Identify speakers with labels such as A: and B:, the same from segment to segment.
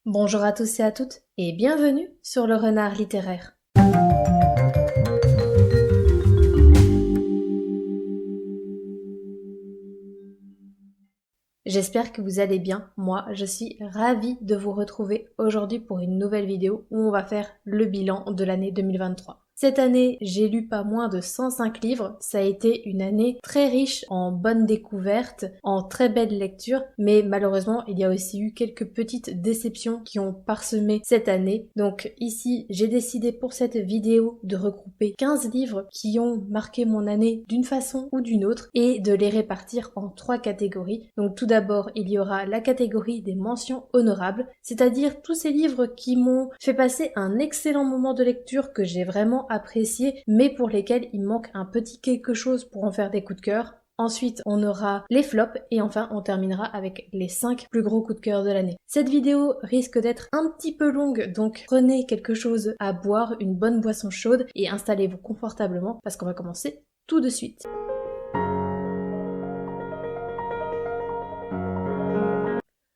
A: Bonjour à tous et à toutes et bienvenue sur le Renard littéraire. J'espère que vous allez bien. Moi, je suis ravie de vous retrouver aujourd'hui pour une nouvelle vidéo où on va faire le bilan de l'année 2023. Cette année, j'ai lu pas moins de 105 livres. Ça a été une année très riche en bonnes découvertes, en très belles lectures, mais malheureusement, il y a aussi eu quelques petites déceptions qui ont parsemé cette année. Donc ici, j'ai décidé pour cette vidéo de regrouper 15 livres qui ont marqué mon année d'une façon ou d'une autre et de les répartir en 3 catégories. Donc tout d'abord, il y aura la catégorie des mentions honorables, c'est-à-dire tous ces livres qui m'ont fait passer un excellent moment de lecture que j'ai vraiment apprécié, mais pour lesquels il manque un petit quelque chose pour en faire des coups de cœur. Ensuite, on aura les flops et enfin, on terminera avec les 5 plus gros coups de cœur de l'année. Cette vidéo risque d'être un petit peu longue, donc prenez quelque chose à boire, une bonne boisson chaude et installez-vous confortablement parce qu'on va commencer tout de suite.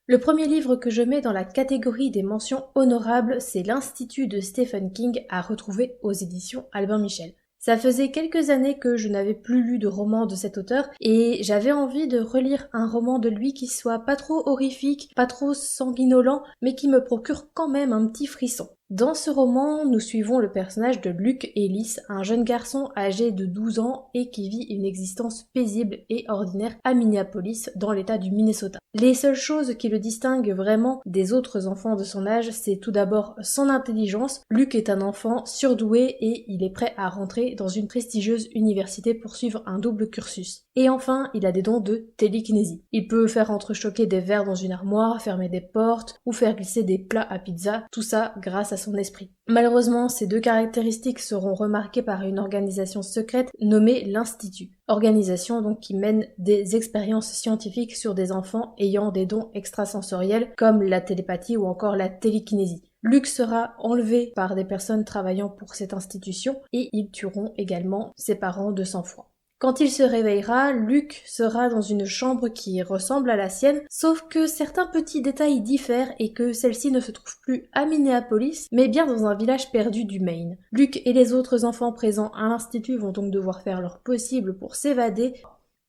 A: Le premier livre que je mets dans la catégorie des mentions honorables, c'est l'Institut de Stephen King à retrouver aux éditions Albin Michel. Ça faisait quelques années que je n'avais plus lu de roman de cet auteur et j'avais envie de relire un roman de lui qui soit pas trop horrifique, pas trop sanguinolent, mais qui me procure quand même un petit frisson. Dans ce roman, nous suivons le personnage de Luke Ellis, un jeune garçon âgé de 12 ans et qui vit une existence paisible et ordinaire à Minneapolis, dans l'état du Minnesota. Les seules choses qui le distinguent vraiment des autres enfants de son âge, c'est tout d'abord son intelligence. Luke est un enfant surdoué et il est prêt à rentrer dans une prestigieuse université pour suivre un double cursus. Et enfin, il a des dons de télékinésie. Il peut faire entrechoquer des verres dans une armoire, fermer des portes ou faire glisser des plats à pizza, tout ça grâce à son esprit. Malheureusement, ces 2 caractéristiques seront remarquées par une organisation secrète nommée l'Institut. Organisation donc qui mène des expériences scientifiques sur des enfants ayant des dons extrasensoriels comme la télépathie ou encore la télékinésie. Luke sera enlevé par des personnes travaillant pour cette institution et ils tueront également ses parents de sang-froid. Quand il se réveillera, Luke sera dans une chambre qui ressemble à la sienne, sauf que certains petits détails diffèrent et que celle-ci ne se trouve plus à Minneapolis, mais bien dans un village perdu du Maine. Luke et les autres enfants présents à l'institut vont donc devoir faire leur possible pour s'évader.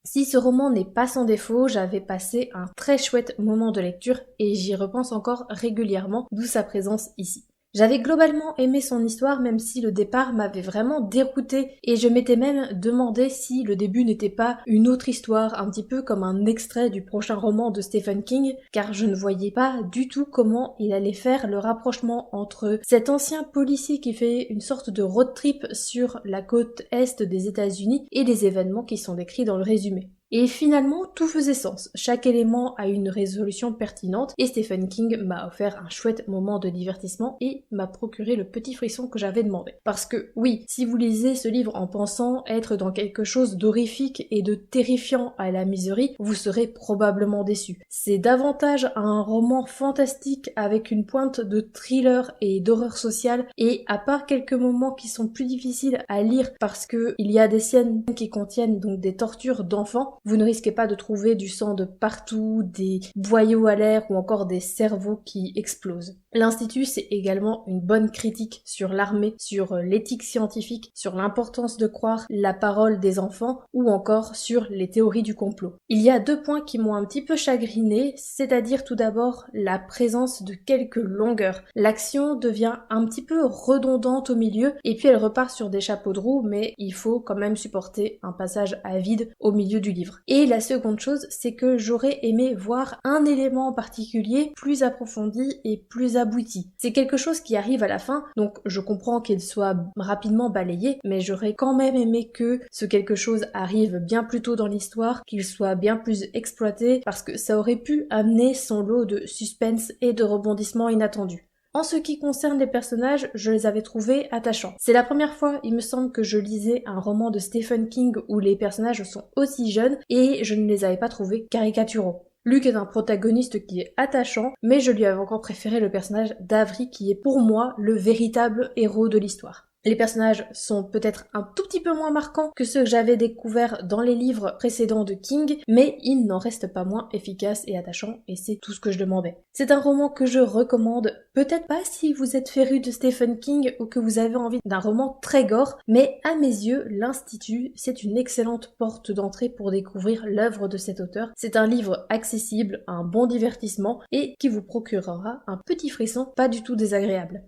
A: Si ce roman n'est pas sans défaut, j'avais passé un très chouette moment de lecture et j'y repense encore régulièrement, d'où sa présence ici. J'avais globalement aimé son histoire même si le départ m'avait vraiment déroutée et je m'étais même demandé si le début n'était pas une autre histoire, un petit peu comme un extrait du prochain roman de Stephen King, car je ne voyais pas du tout comment il allait faire le rapprochement entre cet ancien policier qui fait une sorte de road trip sur la côte est des États-Unis et les événements qui sont décrits dans le résumé. Et finalement, tout faisait sens. Chaque élément a une résolution pertinente et Stephen King m'a offert un chouette moment de divertissement et m'a procuré le petit frisson que j'avais demandé. Parce que oui, si vous lisez ce livre en pensant être dans quelque chose d'horrifique et de terrifiant à la miserie, vous serez probablement déçu. C'est davantage un roman fantastique avec une pointe de thriller et d'horreur sociale et à part quelques moments qui sont plus difficiles à lire parce que il y a des scènes qui contiennent donc des tortures d'enfants, vous ne risquez pas de trouver du sang de partout, des boyaux à l'air ou encore des cerveaux qui explosent. L'Institut, c'est également une bonne critique sur l'armée, sur l'éthique scientifique, sur l'importance de croire la parole des enfants ou encore sur les théories du complot. Il y a 2 points qui m'ont un petit peu chagriné, c'est-à-dire tout d'abord la présence de quelques longueurs. L'action devient un petit peu redondante au milieu et puis elle repart sur des chapeaux de roue, mais il faut quand même supporter un passage à vide au milieu du livre. Et la seconde chose, c'est que j'aurais aimé voir un élément en particulier plus approfondi et plus abouti. C'est quelque chose qui arrive à la fin, donc je comprends qu'il soit rapidement balayé, mais j'aurais quand même aimé que ce quelque chose arrive bien plus tôt dans l'histoire, qu'il soit bien plus exploité, parce que ça aurait pu amener son lot de suspense et de rebondissements inattendus. En ce qui concerne les personnages, je les avais trouvés attachants. C'est la première fois, il me semble, que je lisais un roman de Stephen King où les personnages sont aussi jeunes et je ne les avais pas trouvés caricaturaux. Luke est un protagoniste qui est attachant, mais je lui avais encore préféré le personnage d'Avery qui est pour moi le véritable héros de l'histoire. Les personnages sont peut-être un tout petit peu moins marquants que ceux que j'avais découverts dans les livres précédents de King, mais ils n'en restent pas moins efficaces et attachants, et c'est tout ce que je demandais. C'est un roman que je recommande, peut-être pas si vous êtes féru de Stephen King ou que vous avez envie d'un roman très gore, mais à mes yeux, L'Institut, c'est une excellente porte d'entrée pour découvrir l'œuvre de cet auteur. C'est un livre accessible, un bon divertissement, et qui vous procurera un petit frisson pas du tout désagréable.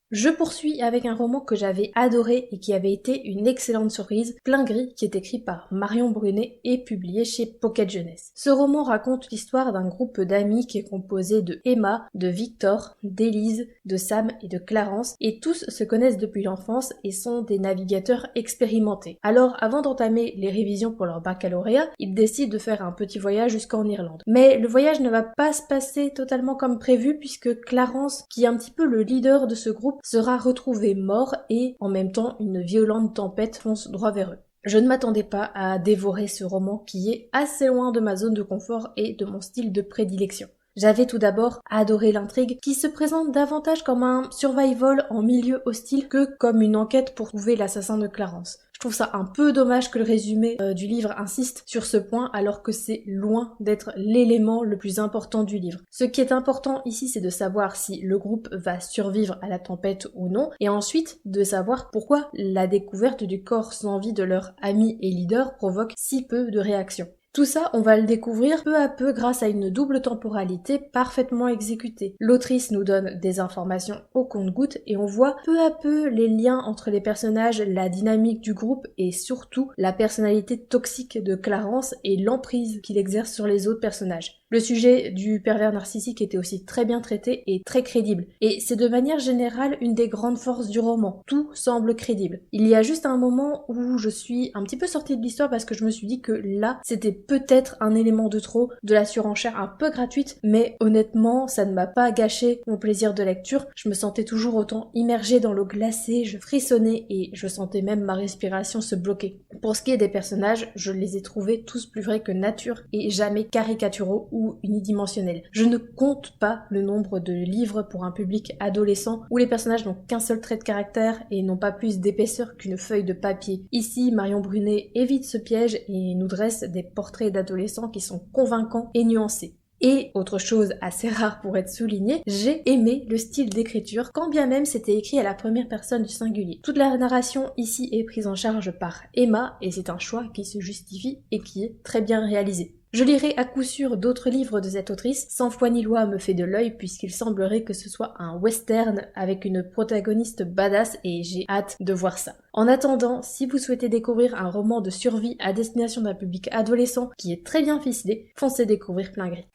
A: Je poursuis avec un roman que j'avais adoré et qui avait été une excellente surprise, Plein Gris, qui est écrit par Marion Brunet et publié chez Pocket Jeunesse. Ce roman raconte l'histoire d'un groupe d'amis qui est composé de Emma, de Victor, d'Élise, de Sam et de Clarence, et tous se connaissent depuis l'enfance et sont des navigateurs expérimentés. Alors, avant d'entamer les révisions pour leur baccalauréat, ils décident de faire un petit voyage jusqu'en Irlande. Mais le voyage ne va pas se passer totalement comme prévu puisque Clarence, qui est un petit peu le leader de ce groupe, sera retrouvé mort et, en même temps, une violente tempête fonce droit vers eux. Je ne m'attendais pas à dévorer ce roman qui est assez loin de ma zone de confort et de mon style de prédilection. J'avais tout d'abord adoré l'intrigue qui se présente davantage comme un survival en milieu hostile que comme une enquête pour trouver l'assassin de Clarence. Je trouve ça un peu dommage que le résumé du livre insiste sur ce point alors que c'est loin d'être l'élément le plus important du livre. Ce qui est important ici, c'est de savoir si le groupe va survivre à la tempête ou non, et ensuite de savoir pourquoi la découverte du corps sans vie de leur ami et leader provoque si peu de réactions. Tout ça, on va le découvrir peu à peu grâce à une double temporalité parfaitement exécutée. L'autrice nous donne des informations au compte-gouttes et on voit peu à peu les liens entre les personnages, la dynamique du groupe et surtout la personnalité toxique de Clarence et l'emprise qu'il exerce sur les autres personnages. Le sujet du pervers narcissique était aussi très bien traité et très crédible. Et c'est de manière générale une des grandes forces du roman. Tout semble crédible. Il y a juste un moment où je suis un petit peu sortie de l'histoire parce que je me suis dit que là, c'était peut-être un élément de trop, de la surenchère un peu gratuite, mais honnêtement, ça ne m'a pas gâché mon plaisir de lecture. Je me sentais toujours autant immergée dans l'eau glacée, je frissonnais et je sentais même ma respiration se bloquer. Pour ce qui est des personnages, je les ai trouvés tous plus vrais que nature et jamais caricaturaux ou unidimensionnels. Je ne compte pas le nombre de livres pour un public adolescent où les personnages n'ont qu'un seul trait de caractère et n'ont pas plus d'épaisseur qu'une feuille de papier. Ici, Marion Brunet évite ce piège et nous dresse des portraits d'adolescents qui sont convaincants et nuancés. Et, autre chose assez rare pour être soulignée, j'ai aimé le style d'écriture, quand bien même c'était écrit à la première personne du singulier. Toute la narration ici est prise en charge par Emma, et c'est un choix qui se justifie et qui est très bien réalisé. Je lirai à coup sûr d'autres livres de cette autrice, Sans foi ni loi me fait de l'œil puisqu'il semblerait que ce soit un western avec une protagoniste badass et j'ai hâte de voir ça. En attendant, si vous souhaitez découvrir un roman de survie à destination d'un public adolescent qui est très bien ficelé, foncez découvrir Plein Gris.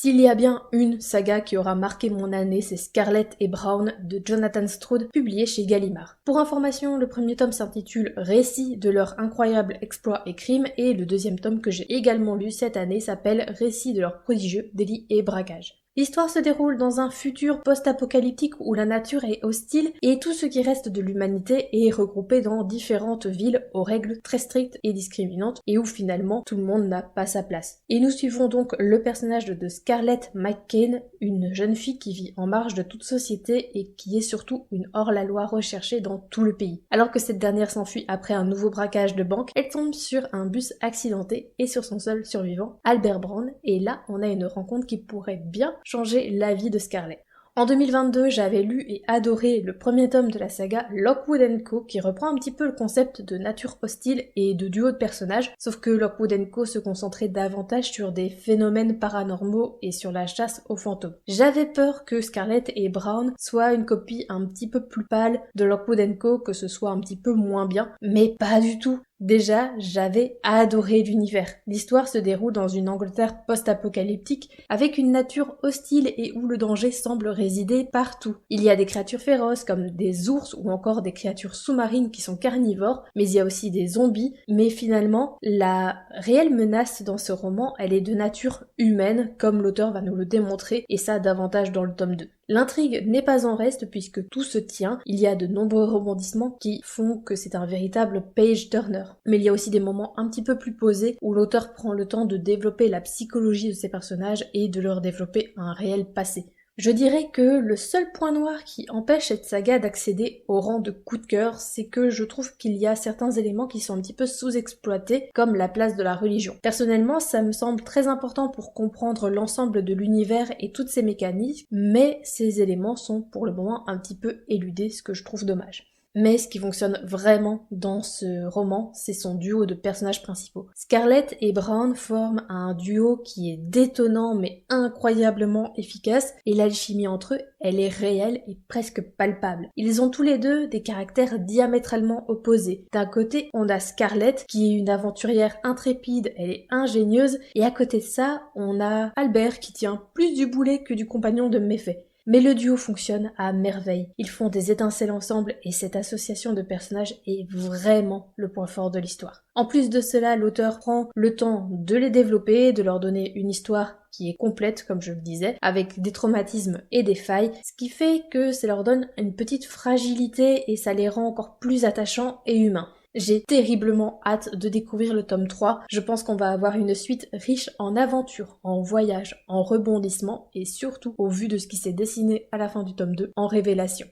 A: S'il y a bien une saga qui aura marqué mon année, c'est Scarlett et Brown de Jonathan Stroud, publié chez Gallimard. Pour information, le premier tome s'intitule Récits de leurs incroyables exploits et crimes, et le deuxième tome que j'ai également lu cette année s'appelle Récits de leurs prodigieux délits et braquages. L'histoire se déroule dans un futur post-apocalyptique où la nature est hostile et tout ce qui reste de l'humanité est regroupé dans différentes villes aux règles très strictes et discriminantes et où finalement tout le monde n'a pas sa place. Et nous suivons donc le personnage de Scarlett McCain, une jeune fille qui vit en marge de toute société et qui est surtout une hors-la-loi recherchée dans tout le pays. Alors que cette dernière s'enfuit après un nouveau braquage de banque, elle tombe sur un bus accidenté et sur son seul survivant, Albert Brown, et là on a une rencontre qui pourrait bien changer la vie de Scarlett. En 2022, j'avais lu et adoré le premier tome de la saga Lockwood & Co, qui reprend un petit peu le concept de nature hostile et de duo de personnages, sauf que Lockwood & Co se concentrait davantage sur des phénomènes paranormaux et sur la chasse aux fantômes. J'avais peur que Scarlett et Brown soient une copie un petit peu plus pâle de Lockwood & Co, que ce soit un petit peu moins bien, mais pas du tout. Déjà, j'avais adoré l'univers. L'histoire se déroule dans une Angleterre post-apocalyptique avec une nature hostile et où le danger semble résider partout. Il y a des créatures féroces comme des ours ou encore des créatures sous-marines qui sont carnivores, mais il y a aussi des zombies. Mais finalement, la réelle menace dans ce roman, elle est de nature humaine, comme l'auteur va nous le démontrer, et ça davantage dans le tome 2. L'intrigue n'est pas en reste puisque tout se tient, il y a de nombreux rebondissements qui font que c'est un véritable page-turner. Mais il y a aussi des moments un petit peu plus posés où l'auteur prend le temps de développer la psychologie de ses personnages et de leur développer un réel passé. Je dirais que le seul point noir qui empêche cette saga d'accéder au rang de coup de cœur, c'est que je trouve qu'il y a certains éléments qui sont un petit peu sous-exploités, comme la place de la religion. Personnellement, ça me semble très important pour comprendre l'ensemble de l'univers et toutes ses mécaniques, mais ces éléments sont pour le moment un petit peu éludés, ce que je trouve dommage. Mais ce qui fonctionne vraiment dans ce roman, c'est son duo de personnages principaux. Scarlett et Brown forment un duo qui est détonnant mais incroyablement efficace, et l'alchimie entre eux, elle est réelle et presque palpable. Ils ont tous les deux des caractères diamétralement opposés. D'un côté, on a Scarlett qui est une aventurière intrépide, elle est ingénieuse, et à côté de ça, on a Albert qui tient plus du boulet que du compagnon de méfait. Mais le duo fonctionne à merveille. Ils font des étincelles ensemble et cette association de personnages est vraiment le point fort de l'histoire. En plus de cela, l'auteur prend le temps de les développer, de leur donner une histoire qui est complète, comme je le disais, avec des traumatismes et des failles, ce qui fait que ça leur donne une petite fragilité et ça les rend encore plus attachants et humains. J'ai terriblement hâte de découvrir le tome 3. Je pense qu'on va avoir une suite riche en aventures, en voyages, en rebondissements et surtout, au vu de ce qui s'est dessiné à la fin du tome 2, en révélations.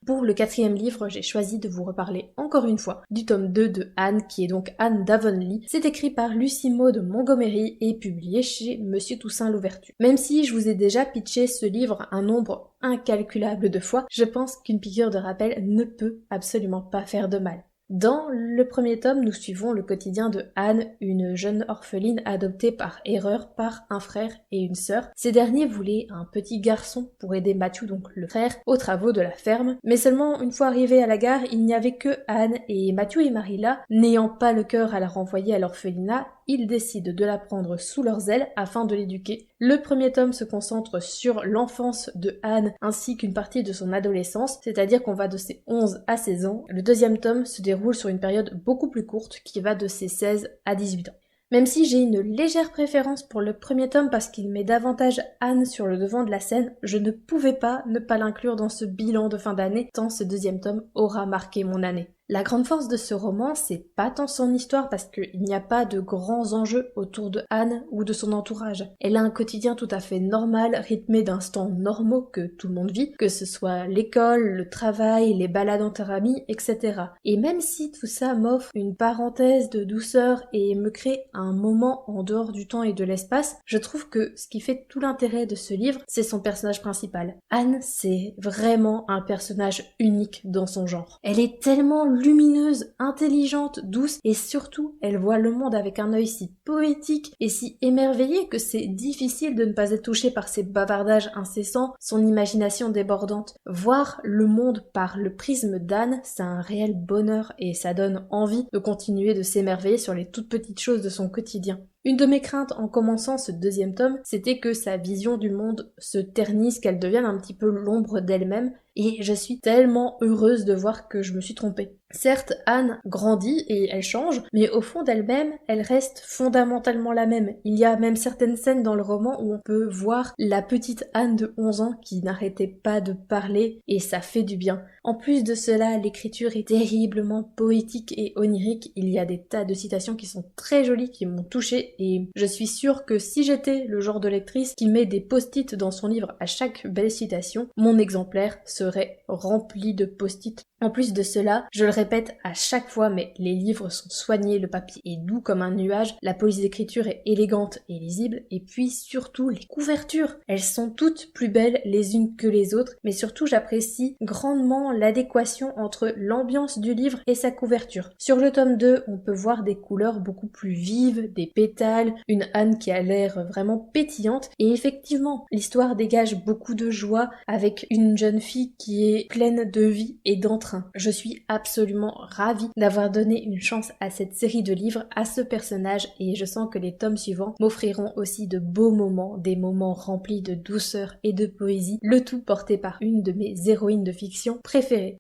A: Pour le 4e livre, j'ai choisi de vous reparler encore une fois du tome 2 de Anne, qui est donc Anne d'Avonlea. C'est écrit par Lucie Maud Montgomery et publié chez Monsieur Toussaint Louverture. Même si je vous ai déjà pitché ce livre un nombre incalculable de fois, je pense qu'une piqûre de rappel ne peut absolument pas faire de mal. Dans le premier tome, nous suivons le quotidien de Anne, une jeune orpheline adoptée par erreur par un frère et une sœur. Ces derniers voulaient un petit garçon pour aider Matthew, donc le frère, aux travaux de la ferme. Mais seulement une fois arrivés à la gare, il n'y avait que Anne et Matthew et Marilla, n'ayant pas le cœur à la renvoyer à l'orphelinat, ils décident de la prendre sous leurs ailes afin de l'éduquer. Le premier tome se concentre sur l'enfance de Anne ainsi qu'une partie de son adolescence, c'est-à-dire qu'on va de ses 11 à 16 ans. Le deuxième tome se déroule sur une période beaucoup plus courte qui va de ses 16 à 18 ans. Même si j'ai une légère préférence pour le premier tome parce qu'il met davantage Anne sur le devant de la scène, je ne pouvais pas ne pas l'inclure dans ce bilan de fin d'année tant ce deuxième tome aura marqué mon année. La grande force de ce roman, c'est pas tant son histoire parce qu'il n'y a pas de grands enjeux autour de Anne ou de son entourage. Elle a un quotidien tout à fait normal, rythmé d'instants normaux que tout le monde vit, que ce soit l'école, le travail, les balades entre amis, etc. Et même si tout ça m'offre une parenthèse de douceur et me crée un moment en dehors du temps et de l'espace, je trouve que ce qui fait tout l'intérêt de ce livre, c'est son personnage principal. Anne, c'est vraiment un personnage unique dans son genre. Elle est tellement lumineuse, intelligente, douce et surtout, elle voit le monde avec un œil si poétique et si émerveillé que c'est difficile de ne pas être touché par ses bavardages incessants, son imagination débordante. Voir le monde par le prisme d'Anne, c'est un réel bonheur et ça donne envie de continuer de s'émerveiller sur les toutes petites choses de son quotidien. Une de mes craintes en commençant ce deuxième tome, c'était que sa vision du monde se ternisse, qu'elle devienne un petit peu l'ombre d'elle-même, et je suis tellement heureuse de voir que je me suis trompée. Certes, Anne grandit et elle change, mais au fond d'elle-même, elle reste fondamentalement la même. Il y a même certaines scènes dans le roman où on peut voir la petite Anne de 11 ans qui n'arrêtait pas de parler, et ça fait du bien. En plus de cela, l'écriture est terriblement poétique et onirique. Il y a des tas de citations qui sont très jolies, qui m'ont touchée, et je suis sûre que si j'étais le genre de lectrice qui met des post-it dans son livre à chaque belle citation, mon exemplaire serait rempli de post-it. En plus de cela, je le répète à chaque fois, mais les livres sont soignés, le papier est doux comme un nuage, la police d'écriture est élégante et lisible, et puis surtout les couvertures. Elles sont toutes plus belles les unes que les autres, mais surtout j'apprécie grandement l'adéquation entre l'ambiance du livre et sa couverture. Sur le tome 2, on peut voir des couleurs beaucoup plus vives, des pétales, une Anne qui a l'air vraiment pétillante, et effectivement, l'histoire dégage beaucoup de joie avec une jeune fille qui est pleine de vie et d'entrain. Je suis absolument ravie d'avoir donné une chance à cette série de livres, à ce personnage, et je sens que les tomes suivants m'offriront aussi de beaux moments, des moments remplis de douceur et de poésie, le tout porté par une de mes héroïnes de fiction préférées.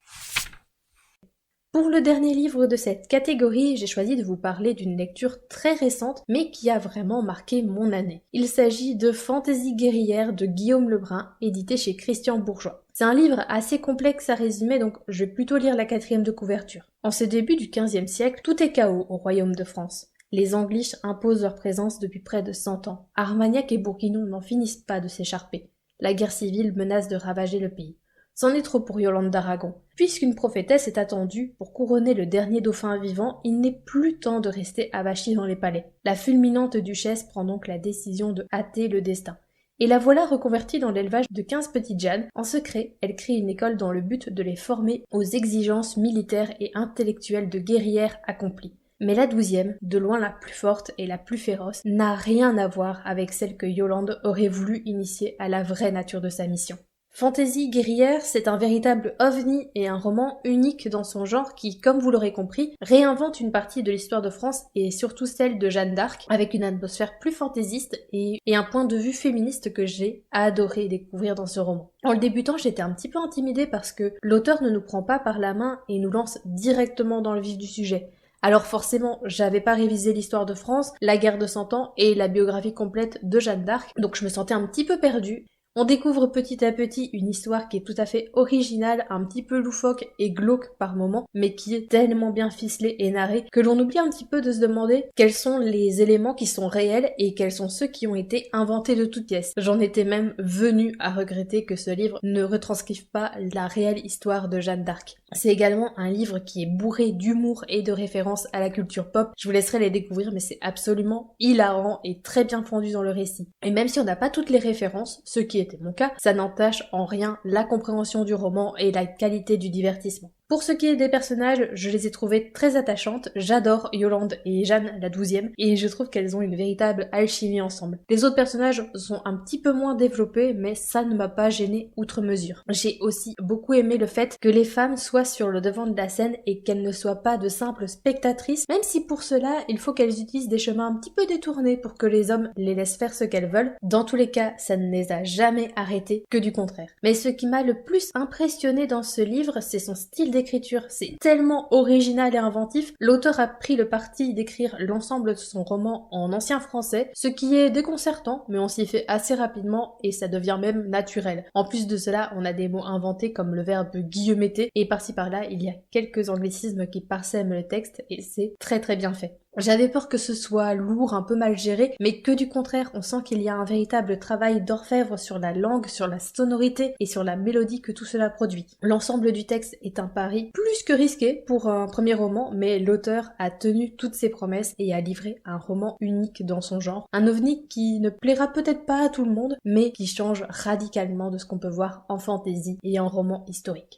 A: Pour le dernier livre de cette catégorie, j'ai choisi de vous parler d'une lecture très récente, mais qui a vraiment marqué mon année. Il s'agit de Fantaisie guerrière de Guillaume Lebrun, édité chez Christian Bourgeois. C'est un livre assez complexe à résumer, donc je vais plutôt lire la 4e de couverture. En ce début du XVe siècle, tout est chaos au royaume de France. Les Angliches imposent leur présence depuis près de 100 ans. Armagnac et Bourguignon n'en finissent pas de s'écharper. La guerre civile menace de ravager le pays. C'en est trop pour Yolande d'Aragon. Puisqu'une prophétesse est attendue pour couronner le dernier dauphin vivant, il n'est plus temps de rester abachi dans les palais. La fulminante duchesse prend donc la décision de hâter le destin. Et la voilà reconvertie dans l'élevage de 15 petites Jeannes. En secret, elle crée une école dans le but de les former aux exigences militaires et intellectuelles de guerrières accomplies. Mais la 12e, de loin la plus forte et la plus féroce, n'a rien à voir avec celle que Yolande aurait voulu initier à la vraie nature de sa mission. Fantasy guerrière, c'est un véritable ovni et un roman unique dans son genre qui, comme vous l'aurez compris, réinvente une partie de l'histoire de France et surtout celle de Jeanne d'Arc avec une atmosphère plus fantaisiste et un point de vue féministe que j'ai adoré découvrir dans ce roman. En le débutant, j'étais un petit peu intimidée parce que l'auteur ne nous prend pas par la main et nous lance directement dans le vif du sujet. Alors forcément, j'avais pas révisé l'histoire de France, la guerre de 100 ans et la biographie complète de Jeanne d'Arc, donc je me sentais un petit peu perdue. On découvre petit à petit une histoire qui est tout à fait originale, un petit peu loufoque et glauque par moments, mais qui est tellement bien ficelée et narrée que l'on oublie un petit peu de se demander quels sont les éléments qui sont réels et quels sont ceux qui ont été inventés de toutes pièces. J'en étais même venue à regretter que ce livre ne retranscrive pas la réelle histoire de Jeanne d'Arc. C'est également un livre qui est bourré d'humour et de références à la culture pop. Je vous laisserai les découvrir, mais c'est absolument hilarant et très bien fondu dans le récit. Et même si on n'a pas toutes les références, ce qui était mon cas, ça n'entache en rien la compréhension du roman et la qualité du divertissement. Pour ce qui est des personnages, je les ai trouvées très attachantes, j'adore Yolande et Jeanne la 12e, et je trouve qu'elles ont une véritable alchimie ensemble. Les autres personnages sont un petit peu moins développés, mais ça ne m'a pas gênée outre mesure. J'ai aussi beaucoup aimé le fait que les femmes soient sur le devant de la scène et qu'elles ne soient pas de simples spectatrices, même si pour cela, il faut qu'elles utilisent des chemins un petit peu détournés pour que les hommes les laissent faire ce qu'elles veulent. Dans tous les cas, ça ne les a jamais arrêtées, que du contraire. Mais ce qui m'a le plus impressionné dans ce livre, c'est son style d'écriture. C'est tellement original et inventif. L'auteur a pris le parti d'écrire l'ensemble de son roman en ancien français, ce qui est déconcertant, mais on s'y fait assez rapidement et ça devient même naturel. En plus de cela, on a des mots inventés comme le verbe guillemêter et par-ci par-là, il y a quelques anglicismes qui parsèment le texte et c'est très très bien fait. J'avais peur que ce soit lourd, un peu mal géré, mais que du contraire, on sent qu'il y a un véritable travail d'orfèvre sur la langue, sur la sonorité et sur la mélodie que tout cela produit. L'ensemble du texte est un pari plus que risqué pour un premier roman, mais l'auteur a tenu toutes ses promesses et a livré un roman unique dans son genre. Un ovni qui ne plaira peut-être pas à tout le monde, mais qui change radicalement de ce qu'on peut voir en fantasy et en roman historique.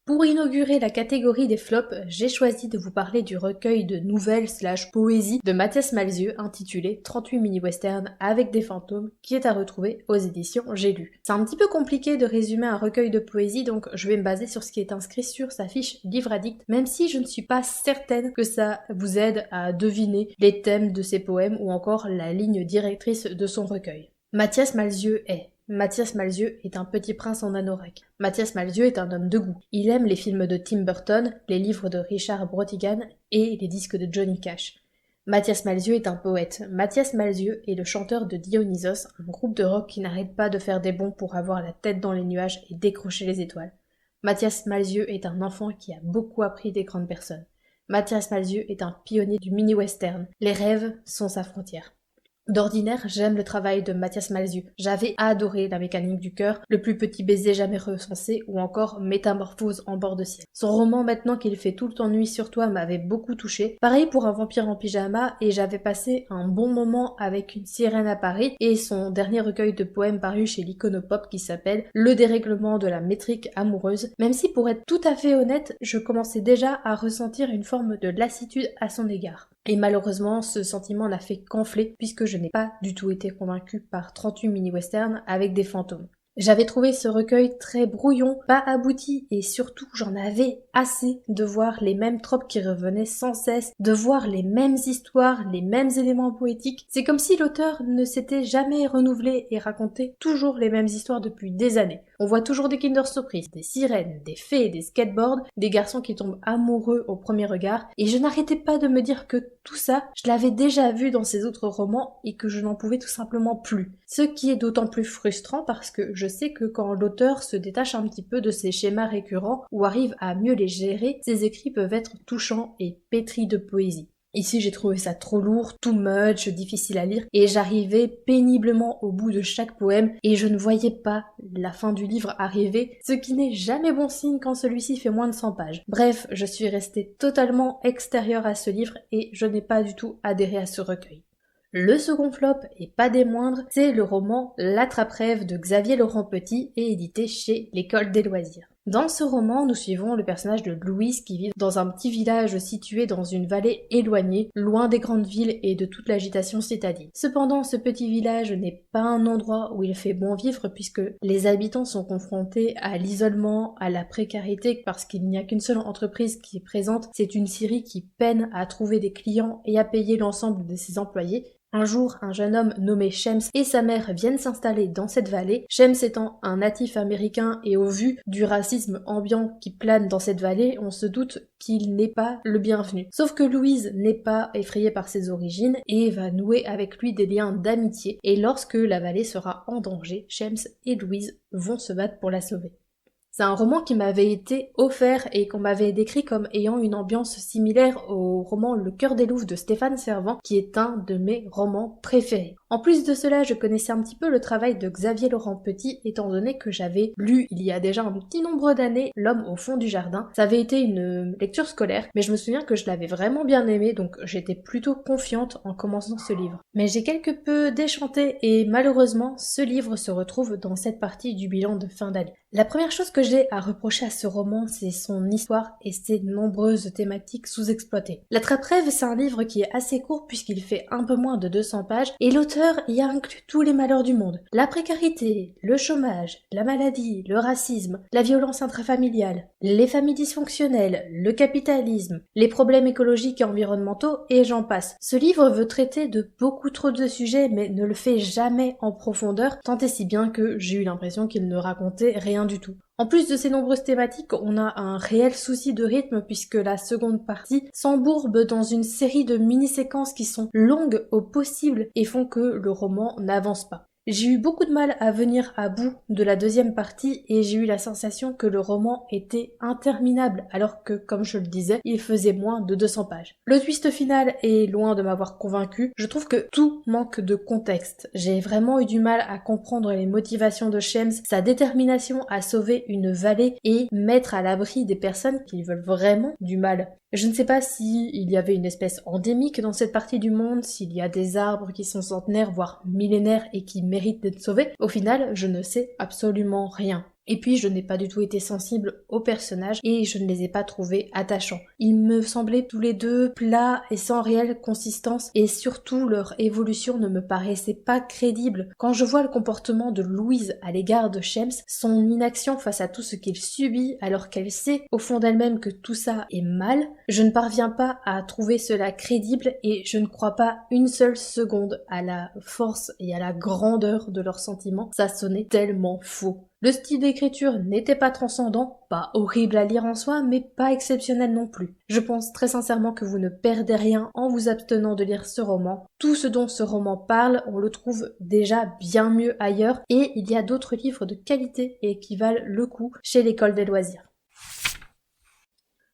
A: Pour inaugurer la catégorie des flops, j'ai choisi de vous parler du recueil de nouvelles/poésie de Mathias Malzieu intitulé 38 mini-westerns avec des fantômes qui est à retrouver aux éditions J'ai lu. C'est un petit peu compliqué de résumer un recueil de poésie, donc je vais me baser sur ce qui est inscrit sur sa fiche livre addict, même si je ne suis pas certaine que ça vous aide à deviner les thèmes de ses poèmes ou encore la ligne directrice de son recueil. Mathias Malzieu est un petit prince en anorak. Mathias Malzieu est un homme de goût. Il aime les films de Tim Burton, les livres de Richard Brautigan et les disques de Johnny Cash. Mathias Malzieu est un poète. Mathias Malzieu est le chanteur de Dionysos, un groupe de rock qui n'arrête pas de faire des bonds pour avoir la tête dans les nuages et décrocher les étoiles. Mathias Malzieu est un enfant qui a beaucoup appris des grandes personnes. Mathias Malzieu est un pionnier du mini-western. Les rêves sont sa frontière. D'ordinaire, j'aime le travail de Mathias Malzieu. J'avais adoré La mécanique du cœur, Le plus petit baiser jamais recensé ou encore Métamorphose en bord de ciel. Son roman Maintenant qu'il fait tout le temps nuit sur toi m'avait beaucoup touché. Pareil pour Un vampire en pyjama et j'avais passé un bon moment avec Une sirène à Paris et son dernier recueil de poèmes paru chez l'Iconopop qui s'appelle Le dérèglement de la métrique amoureuse. Même si pour être tout à fait honnête, je commençais déjà à ressentir une forme de lassitude à son égard. Et malheureusement, ce sentiment n'a fait qu'enfler puisque je n'ai pas du tout été convaincue par 38 mini-westerns avec des fantômes. J'avais trouvé ce recueil très brouillon, pas abouti et surtout j'en avais assez de voir les mêmes tropes qui revenaient sans cesse, de voir les mêmes histoires, les mêmes éléments poétiques. C'est comme si l'auteur ne s'était jamais renouvelé et racontait toujours les mêmes histoires depuis des années. On voit toujours des Kinder Surprise, des sirènes, des fées, des skateboards, des garçons qui tombent amoureux au premier regard, et je n'arrêtais pas de me dire que tout ça, je l'avais déjà vu dans ces autres romans et que je n'en pouvais tout simplement plus. Ce qui est d'autant plus frustrant parce que je sais que quand l'auteur se détache un petit peu de ces schémas récurrents ou arrive à mieux les gérer, ses écrits peuvent être touchants et pétris de poésie. Ici, j'ai trouvé ça trop lourd, too much, difficile à lire, et j'arrivais péniblement au bout de chaque poème, et je ne voyais pas la fin du livre arriver, ce qui n'est jamais bon signe quand celui-ci fait moins de 100 pages. Bref, je suis restée totalement extérieure à ce livre, et je n'ai pas du tout adhéré à ce recueil. Le second flop, et pas des moindres, c'est le roman L'Attrape-rêve de Xavier Laurent Petit et édité chez l'École des loisirs. Dans ce roman, nous suivons le personnage de Louise qui vit dans un petit village situé dans une vallée éloignée, loin des grandes villes et de toute l'agitation citadine. Cependant, ce petit village n'est pas un endroit où il fait bon vivre puisque les habitants sont confrontés à l'isolement, à la précarité parce qu'il n'y a qu'une seule entreprise qui est présente. C'est une scierie qui peine à trouver des clients et à payer l'ensemble de ses employés. Un jour, un jeune homme nommé Shems et sa mère viennent s'installer dans cette vallée, Shems étant un natif américain et au vu du racisme ambiant qui plane dans cette vallée, on se doute qu'il n'est pas le bienvenu. Sauf que Louise n'est pas effrayée par ses origines et va nouer avec lui des liens d'amitié, et lorsque la vallée sera en danger, Shems et Louise vont se battre pour la sauver. C'est un roman qui m'avait été offert et qu'on m'avait décrit comme ayant une ambiance similaire au roman Le Cœur des Louves de Stéphane Servan, qui est un de mes romans préférés. En plus de cela, je connaissais un petit peu le travail de Xavier Laurent Petit, étant donné que j'avais lu il y a déjà un petit nombre d'années L'Homme au fond du jardin. Ça avait été une lecture scolaire, mais je me souviens que je l'avais vraiment bien aimé, donc j'étais plutôt confiante en commençant ce livre. Mais j'ai quelque peu déchanté et malheureusement, ce livre se retrouve dans cette partie du bilan de fin d'année. La première chose que j'ai à reprocher à ce roman, c'est son histoire et ses nombreuses thématiques sous-exploitées. L'Attrape-rêve, c'est un livre qui est assez court puisqu'il fait un peu moins de 200 pages et l'auteur y a inclus tous les malheurs du monde. La précarité, le chômage, la maladie, le racisme, la violence intrafamiliale, les familles dysfonctionnelles, le capitalisme, les problèmes écologiques et environnementaux et j'en passe. Ce livre veut traiter de beaucoup trop de sujets mais ne le fait jamais en profondeur, tant et si bien que j'ai eu l'impression qu'il ne racontait rien du tout. En plus de ces nombreuses thématiques, on a un réel souci de rythme puisque la seconde partie s'embourbe dans une série de mini-séquences qui sont longues au possible et font que le roman n'avance pas. J'ai eu beaucoup de mal à venir à bout de la deuxième partie et j'ai eu la sensation que le roman était interminable alors que, comme je le disais, il faisait moins de 200 pages. Le twist final est loin de m'avoir convaincu, je trouve que tout manque de contexte. J'ai vraiment eu du mal à comprendre les motivations de Shems, sa détermination à sauver une vallée et mettre à l'abri des personnes qui veulent vraiment du mal. Je ne sais pas s'il y avait une espèce endémique dans cette partie du monde, s'il y a des arbres qui sont centenaires, voire millénaires et qui méritent d'être sauvés. Au final, je ne sais absolument rien. Et puis je n'ai pas du tout été sensible aux personnages et je ne les ai pas trouvés attachants. Ils me semblaient tous les deux plats et sans réelle consistance et surtout leur évolution ne me paraissait pas crédible. Quand je vois le comportement de Louise à l'égard de Shems, son inaction face à tout ce qu'il subit alors qu'elle sait au fond d'elle-même que tout ça est mal, je ne parviens pas à trouver cela crédible et je ne crois pas une seule seconde à la force et à la grandeur de leurs sentiments. Ça sonnait tellement faux. Le style d'écriture n'était pas transcendant, pas horrible à lire en soi, mais pas exceptionnel non plus. Je pense très sincèrement que vous ne perdez rien en vous abstenant de lire ce roman. Tout ce dont ce roman parle, on le trouve déjà bien mieux ailleurs, et il y a d'autres livres de qualité et qui valent le coup chez l'École des loisirs.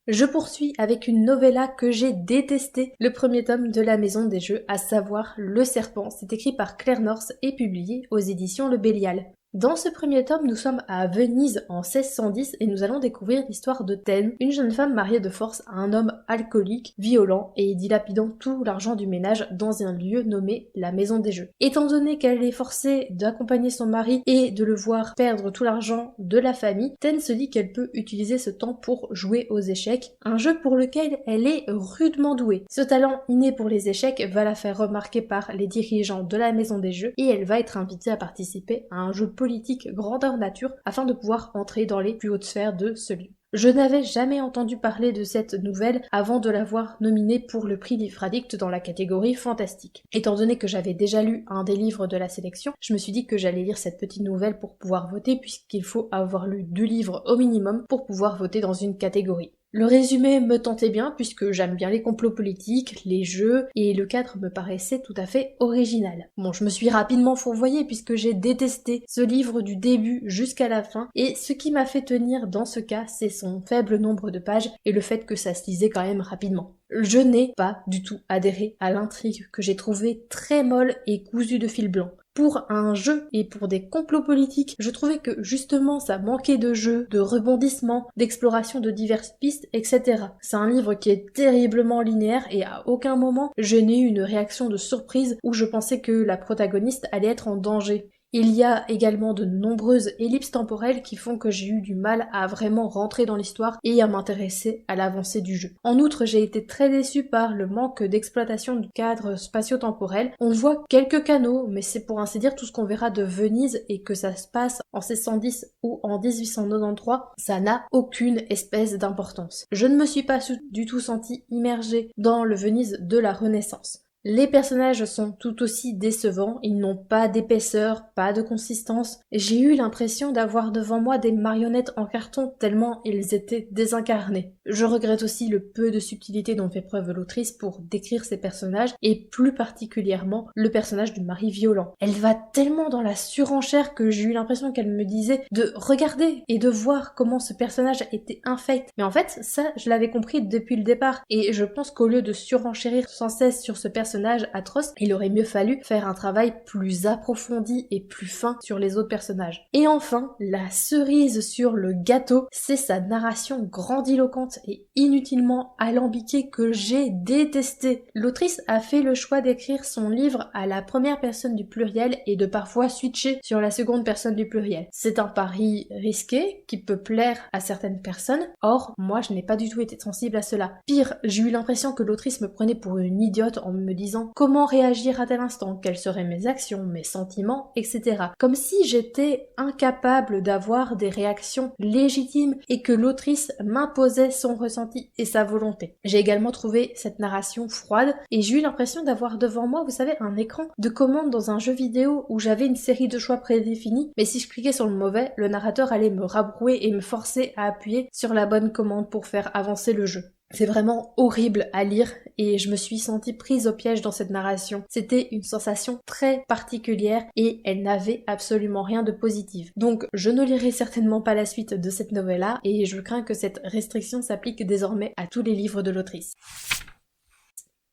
A: Je poursuis avec une novella que j'ai détestée, le premier tome de La Maison des Jeux, à savoir Le Serpent. C'est écrit par Claire North et publié aux éditions Le Bélial. Dans ce premier tome, nous sommes à Venise en 1610 et nous allons découvrir l'histoire de Taine, une jeune femme mariée de force à un homme alcoolique, violent et dilapidant tout l'argent du ménage dans un lieu nommé la Maison des Jeux. Étant donné qu'elle est forcée d'accompagner son mari et de le voir perdre tout l'argent de la famille, Taine se dit qu'elle peut utiliser ce temps pour jouer aux échecs, un jeu pour lequel elle est rudement douée. Ce talent inné pour les échecs va la faire remarquer par les dirigeants de la Maison des Jeux et elle va être invitée à participer à un jeu politique grandeur nature afin de pouvoir entrer dans les plus hautes sphères de ce lieu. Je n'avais jamais entendu parler de cette nouvelle avant de la voir nominée pour le prix Livre Addict dans la catégorie fantastique. Étant donné que j'avais déjà lu un des livres de la sélection, je me suis dit que j'allais lire cette petite nouvelle pour pouvoir voter puisqu'il faut avoir lu 2 livres au minimum pour pouvoir voter dans une catégorie. Le résumé me tentait bien puisque j'aime bien les complots politiques, les jeux, et le cadre me paraissait tout à fait original. Bon, je me suis rapidement fourvoyée puisque j'ai détesté ce livre du début jusqu'à la fin, et ce qui m'a fait tenir dans ce cas, c'est son faible nombre de pages et le fait que ça se lisait quand même rapidement. Je n'ai pas du tout adhéré à l'intrigue que j'ai trouvée très molle et cousue de fil blanc. Pour un jeu et pour des complots politiques, je trouvais que justement ça manquait de jeu, de rebondissement, d'exploration de diverses pistes, etc. C'est un livre qui est terriblement linéaire et à aucun moment je n'ai eu une réaction de surprise où je pensais que la protagoniste allait être en danger. Il y a également de nombreuses ellipses temporelles qui font que j'ai eu du mal à vraiment rentrer dans l'histoire et à m'intéresser à l'avancée du jeu. En outre, j'ai été très déçue par le manque d'exploitation du cadre spatio-temporel. On voit quelques canaux, mais c'est pour ainsi dire tout ce qu'on verra de Venise et que ça se passe en 1610 ou en 1893, ça n'a aucune espèce d'importance. Je ne me suis pas du tout sentie immergée dans le Venise de la Renaissance. Les personnages sont tout aussi décevants, ils n'ont pas d'épaisseur, pas de consistance. J'ai eu l'impression d'avoir devant moi des marionnettes en carton tellement ils étaient désincarnés. Je regrette aussi le peu de subtilité dont fait preuve l'autrice pour décrire ses personnages et plus particulièrement le personnage du mari violent. Elle va tellement dans la surenchère que j'ai eu l'impression qu'elle me disait de regarder et de voir comment ce personnage était infect. Mais en fait, ça, je l'avais compris depuis le départ et je pense qu'au lieu de surenchérir sans cesse sur ce personnage atroce, il aurait mieux fallu faire un travail plus approfondi et plus fin sur les autres personnages. Et enfin, la cerise sur le gâteau, c'est sa narration grandiloquente et inutilement alambiquée que j'ai détestée. L'autrice a fait le choix d'écrire son livre à la première personne du pluriel et de parfois switcher sur la seconde personne du pluriel. C'est un pari risqué qui peut plaire à certaines personnes, or moi je n'ai pas du tout été sensible à cela. Pire, j'ai eu l'impression que l'autrice me prenait pour une idiote en me disant comment réagir à tel instant, quelles seraient mes actions, mes sentiments, etc. Comme si j'étais incapable d'avoir des réactions légitimes et que l'autrice m'imposait son ressenti et sa volonté. J'ai également trouvé cette narration froide et j'ai eu l'impression d'avoir devant moi, vous savez, un écran de commande dans un jeu vidéo où j'avais une série de choix prédéfinis, mais si je cliquais sur le mauvais, le narrateur allait me rabrouer et me forcer à appuyer sur la bonne commande pour faire avancer le jeu. C'est vraiment horrible à lire et je me suis sentie prise au piège dans cette narration. C'était une sensation très particulière et elle n'avait absolument rien de positif. Donc je ne lirai certainement pas la suite de cette novella et je crains que cette restriction s'applique désormais à tous les livres de l'autrice.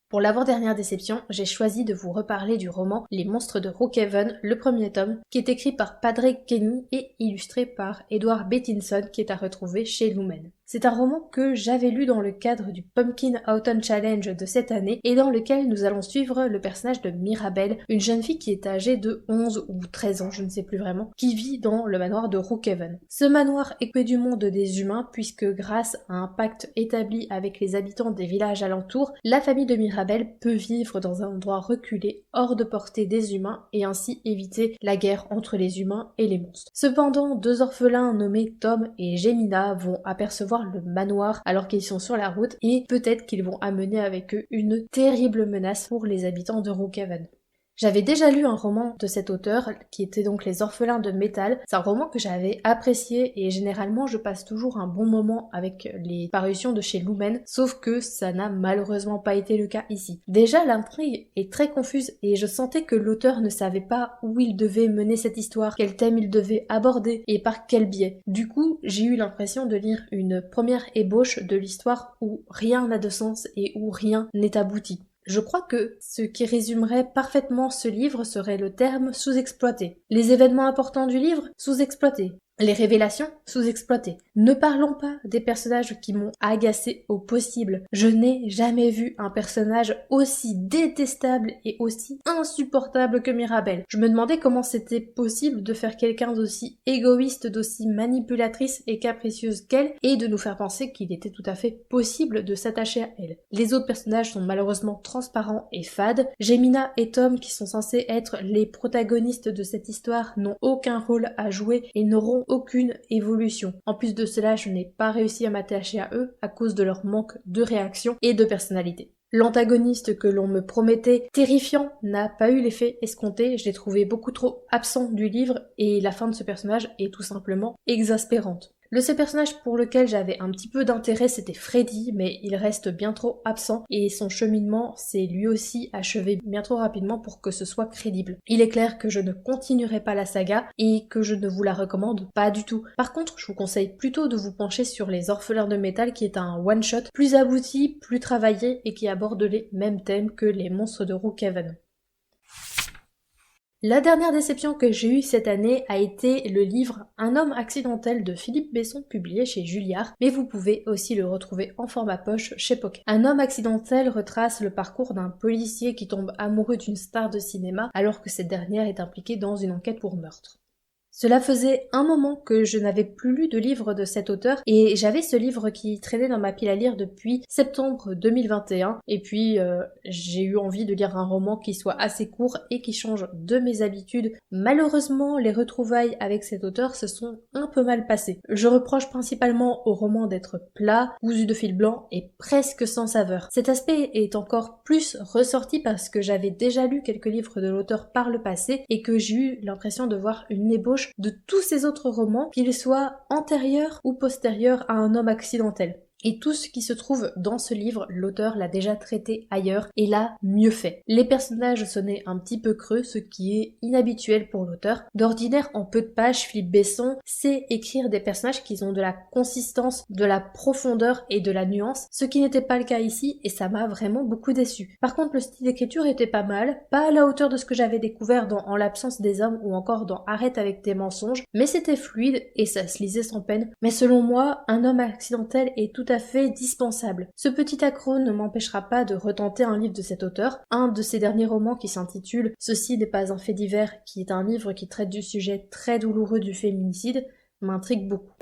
A: Pour l'avant-dernière déception, j'ai choisi de vous reparler du roman Les monstres de Rookhaven, le premier tome, qui est écrit par Padraig Kenny et illustré par Edward Bettinson, qui est à retrouver chez Lumen. C'est un roman que j'avais lu dans le cadre du Pumpkin Autumn Challenge de cette année et dans lequel nous allons suivre le personnage de Mirabelle, une jeune fille qui est âgée de 11 ou 13 ans, je ne sais plus vraiment, qui vit dans le manoir de Rookhaven. Ce manoir est que du monde des humains puisque grâce à un pacte établi avec les habitants des villages alentours, la famille de Mirabelle peut vivre dans un endroit reculé, hors de portée des humains et ainsi éviter la guerre entre les humains et les monstres. Cependant, 2 orphelins nommés Tom et Gemina vont apercevoir le manoir alors qu'ils sont sur la route et peut-être qu'ils vont amener avec eux une terrible menace pour les habitants de Rookhaven. J'avais déjà lu un roman de cet auteur, qui était donc Les Orphelins de Métal. C'est un roman que j'avais apprécié et généralement je passe toujours un bon moment avec les parutions de chez Lumen, sauf que ça n'a malheureusement pas été le cas ici. Déjà l'intrigue est très confuse et je sentais que l'auteur ne savait pas où il devait mener cette histoire, quel thème il devait aborder et par quel biais. Du coup, j'ai eu l'impression de lire une première ébauche de l'histoire où rien n'a de sens et où rien n'est abouti. Je crois que ce qui résumerait parfaitement ce livre serait le terme sous-exploité. Les événements importants du livre, sous-exploités. Les révélations, sous-exploitées. Ne parlons pas des personnages qui m'ont agacé au possible. Je n'ai jamais vu un personnage aussi détestable et aussi insupportable que Mirabelle. Je me demandais comment c'était possible de faire quelqu'un d'aussi égoïste, d'aussi manipulatrice et capricieuse qu'elle, et de nous faire penser qu'il était tout à fait possible de s'attacher à elle. Les autres personnages sont malheureusement transparents et fades. Gemina et Tom, qui sont censés être les protagonistes de cette histoire, n'ont aucun rôle à jouer et n'auront aucune évolution. En plus de cela, je n'ai pas réussi à m'attacher à eux à cause de leur manque de réaction et de personnalité. L'antagoniste que l'on me promettait terrifiant n'a pas eu l'effet escompté, je l'ai trouvé beaucoup trop absent du livre et la fin de ce personnage est tout simplement exaspérante. Le seul personnage pour lequel j'avais un petit peu d'intérêt, c'était Freddy, mais il reste bien trop absent et son cheminement s'est lui aussi achevé bien trop rapidement pour que ce soit crédible. Il est clair que je ne continuerai pas la saga et que je ne vous la recommande pas du tout. Par contre, je vous conseille plutôt de vous pencher sur Les Orphelins de Métal qui est un one-shot plus abouti, plus travaillé et qui aborde les mêmes thèmes que Les Monstres de Brookhaven. La dernière déception que j'ai eue cette année a été le livre Un homme accidentel de Philippe Besson publié chez Julliard, mais vous pouvez aussi le retrouver en format poche chez Pocket. Un homme accidentel retrace le parcours d'un policier qui tombe amoureux d'une star de cinéma alors que cette dernière est impliquée dans une enquête pour meurtre. Cela faisait un moment que je n'avais plus lu de livre de cet auteur et j'avais ce livre qui traînait dans ma pile à lire depuis septembre 2021 et puis j'ai eu envie de lire un roman qui soit assez court et qui change de mes habitudes. Malheureusement, les retrouvailles avec cet auteur se sont un peu mal passées. Je reproche principalement au roman d'être plat, cousu de fil blanc et presque sans saveur. Cet aspect est encore plus ressorti parce que j'avais déjà lu quelques livres de l'auteur par le passé et que j'ai eu l'impression de voir une ébauche de tous ces autres romans, qu'ils soient antérieurs ou postérieurs à un homme accidentel. Et tout ce qui se trouve dans ce livre, l'auteur l'a déjà traité ailleurs et l'a mieux fait. Les personnages sonnaient un petit peu creux, ce qui est inhabituel pour l'auteur. D'ordinaire, en peu de pages, Philippe Besson sait écrire des personnages qui ont de la consistance, de la profondeur et de la nuance, ce qui n'était pas le cas ici et ça m'a vraiment beaucoup déçu. Par contre, le style d'écriture était pas mal, pas à la hauteur de ce que j'avais découvert dans En l'absence des hommes ou encore dans Arrête avec tes mensonges, mais c'était fluide et ça se lisait sans peine. Mais selon moi, Un homme accidentel est tout à fait dispensable. Ce petit accro ne m'empêchera pas de retenter un livre de cet auteur. Un de ses derniers romans qui s'intitule Ceci n'est pas un fait divers, qui est un livre qui traite du sujet très douloureux du féminicide, m'intrigue beaucoup.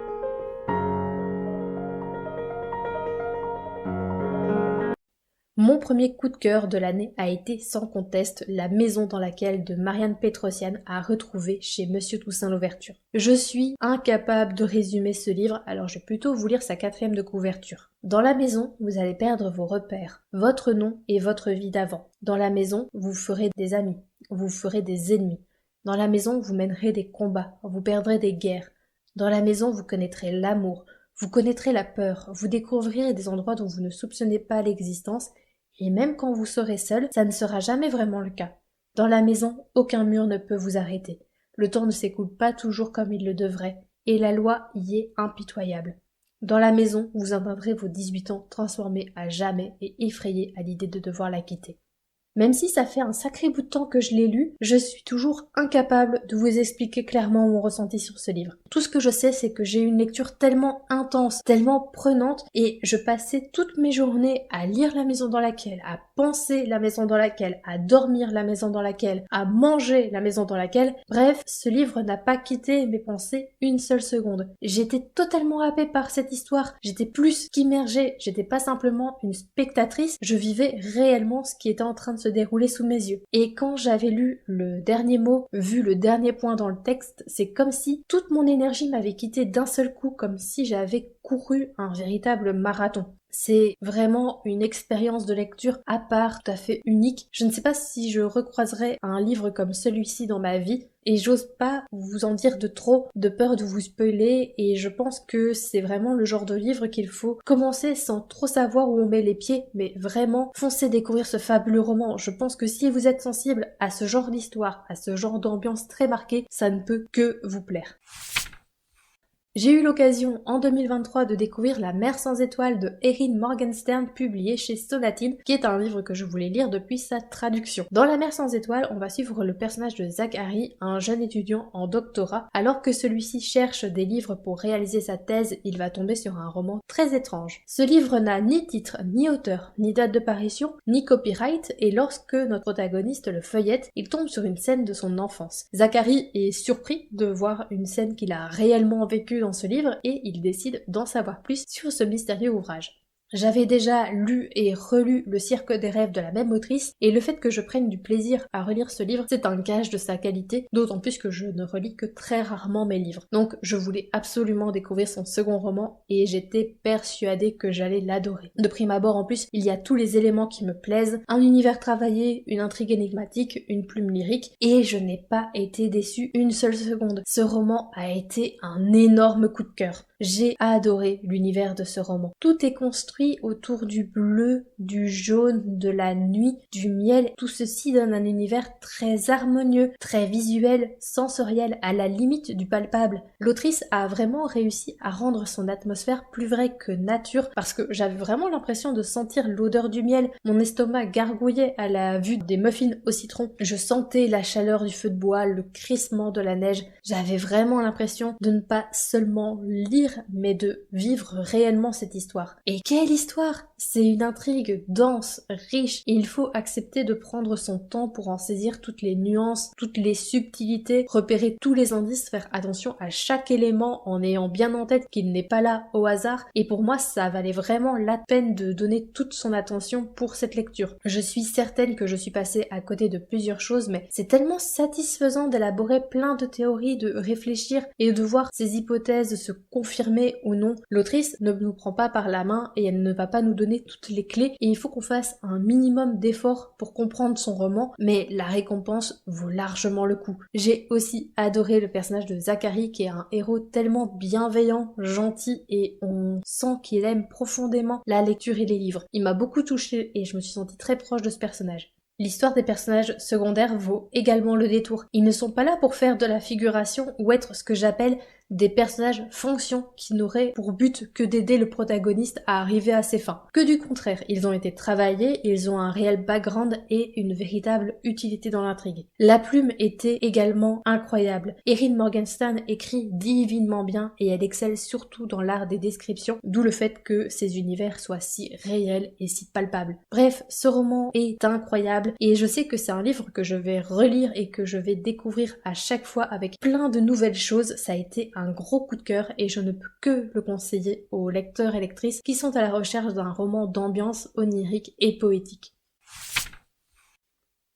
A: Mon premier coup de cœur de l'année a été sans conteste La maison dans laquelle de Marianne Petrosian à retrouver chez Monsieur Toussaint Louverture. Je suis incapable de résumer ce livre, alors je vais plutôt vous lire sa 4e de couverture. Dans la maison, vous allez perdre vos repères, votre nom et votre vie d'avant. Dans la maison, vous ferez des amis, vous ferez des ennemis. Dans la maison, vous mènerez des combats, vous perdrez des guerres. Dans la maison, vous connaîtrez l'amour, vous connaîtrez la peur, vous découvrirez des endroits dont vous ne soupçonnez pas l'existence. Et même quand vous serez seul, ça ne sera jamais vraiment le cas. Dans la maison, aucun mur ne peut vous arrêter. Le temps ne s'écoule pas toujours comme il le devrait, et la loi y est impitoyable. Dans la maison, vous atteindrez vos 18 ans transformés à jamais et effrayés à l'idée de devoir la quitter. Même si ça fait un sacré bout de temps que je l'ai lu, je suis toujours incapable de vous expliquer clairement mon ressenti sur ce livre. Tout ce que je sais, c'est que j'ai eu une lecture tellement intense, tellement prenante, et je passais toutes mes journées à lire La maison dans laquelle, à penser La maison dans laquelle, à dormir La maison dans laquelle, à manger La maison dans laquelle. Bref, ce livre n'a pas quitté mes pensées une seule seconde. J'étais totalement happée par cette histoire, j'étais plus qu'immergée, j'étais pas simplement une spectatrice, je vivais réellement ce qui était en train de se dérouler sous mes yeux. Et quand j'avais lu le dernier mot, vu le dernier point dans le texte, c'est comme si toute mon énergie m'avait quitté d'un seul coup, comme si j'avais couru un véritable marathon. C'est vraiment une expérience de lecture à part, tout à fait unique. Je ne sais pas si je recroiserai un livre comme celui-ci dans ma vie, et j'ose pas vous en dire de trop, de peur de vous spoiler, et je pense que c'est vraiment le genre de livre qu'il faut commencer sans trop savoir où on met les pieds, mais vraiment foncez découvrir ce fabuleux roman. Je pense que si vous êtes sensible à ce genre d'histoire, à ce genre d'ambiance très marquée, ça ne peut que vous plaire. J'ai eu l'occasion en 2023 de découvrir La mer sans étoiles de Erin Morgenstern publié chez Sonatine, qui est un livre que je voulais lire depuis sa traduction. Dans La mer sans étoiles, on va suivre le personnage de Zachary, un jeune étudiant en doctorat. Alors que celui-ci cherche des livres pour réaliser sa thèse, il va tomber sur un roman très étrange. Ce livre n'a ni titre, ni auteur, ni date de parution, ni copyright, et lorsque notre protagoniste le feuillette, il tombe sur une scène de son enfance. Zachary est surpris de voir une scène qu'il a réellement vécue dans ce livre et il décide d'en savoir plus sur ce mystérieux ouvrage. J'avais déjà lu et relu Le Cirque des rêves de la même autrice, et le fait que je prenne du plaisir à relire ce livre, c'est un gage de sa qualité, d'autant plus que je ne relis que très rarement mes livres. Donc je voulais absolument découvrir son second roman, et j'étais persuadée que j'allais l'adorer. De prime abord en plus, il y a tous les éléments qui me plaisent, un univers travaillé, une intrigue énigmatique, une plume lyrique, et je n'ai pas été déçue une seule seconde. Ce roman a été un énorme coup de cœur. J'ai adoré l'univers de ce roman. Tout est construit autour du bleu, du jaune, de la nuit, du miel. Tout ceci donne un univers très harmonieux, très visuel, sensoriel, à la limite du palpable. L'autrice a vraiment réussi à rendre son atmosphère plus vraie que nature, parce que j'avais vraiment l'impression de sentir l'odeur du miel. Mon estomac gargouillait à la vue des muffins au citron. Je sentais la chaleur du feu de bois, le crissement de la neige. J'avais vraiment l'impression de ne pas seulement lire, mais de vivre réellement cette histoire. Et quelle histoire! C'est une intrigue dense, riche, et il faut accepter de prendre son temps pour en saisir toutes les nuances, toutes les subtilités, repérer tous les indices, faire attention à chaque élément en ayant bien en tête qu'il n'est pas là au hasard, et pour moi ça valait vraiment la peine de donner toute son attention pour cette lecture. Je suis certaine que je suis passée à côté de plusieurs choses, mais c'est tellement satisfaisant d'élaborer plein de théories, de réfléchir et de voir ces hypothèses se confirmer ou non. L'autrice ne nous prend pas par la main et elle ne va pas nous donner toutes les clés, et il faut qu'on fasse un minimum d'efforts pour comprendre son roman, mais la récompense vaut largement le coup. J'ai aussi adoré le personnage de Zachary, qui est un héros tellement bienveillant, gentil, et on sent qu'il aime profondément la lecture et les livres. Il m'a beaucoup touchée et je me suis sentie très proche de ce personnage. L'histoire des personnages secondaires vaut également le détour. Ils ne sont pas là pour faire de la figuration ou être ce que j'appelle des personnages fonction qui n'auraient pour but que d'aider le protagoniste à arriver à ses fins. Que du contraire, ils ont été travaillés, ils ont un réel background et une véritable utilité dans l'intrigue. La plume était également incroyable. Erin Morgenstern écrit divinement bien et elle excelle surtout dans l'art des descriptions, d'où le fait que ces univers soient si réels et si palpables. Bref, ce roman est incroyable et je sais que c'est un livre que je vais relire et que je vais découvrir à chaque fois avec plein de nouvelles choses. Ça a été un gros coup de cœur et je ne peux que le conseiller aux lecteurs et lectrices qui sont à la recherche d'un roman d'ambiance onirique et poétique.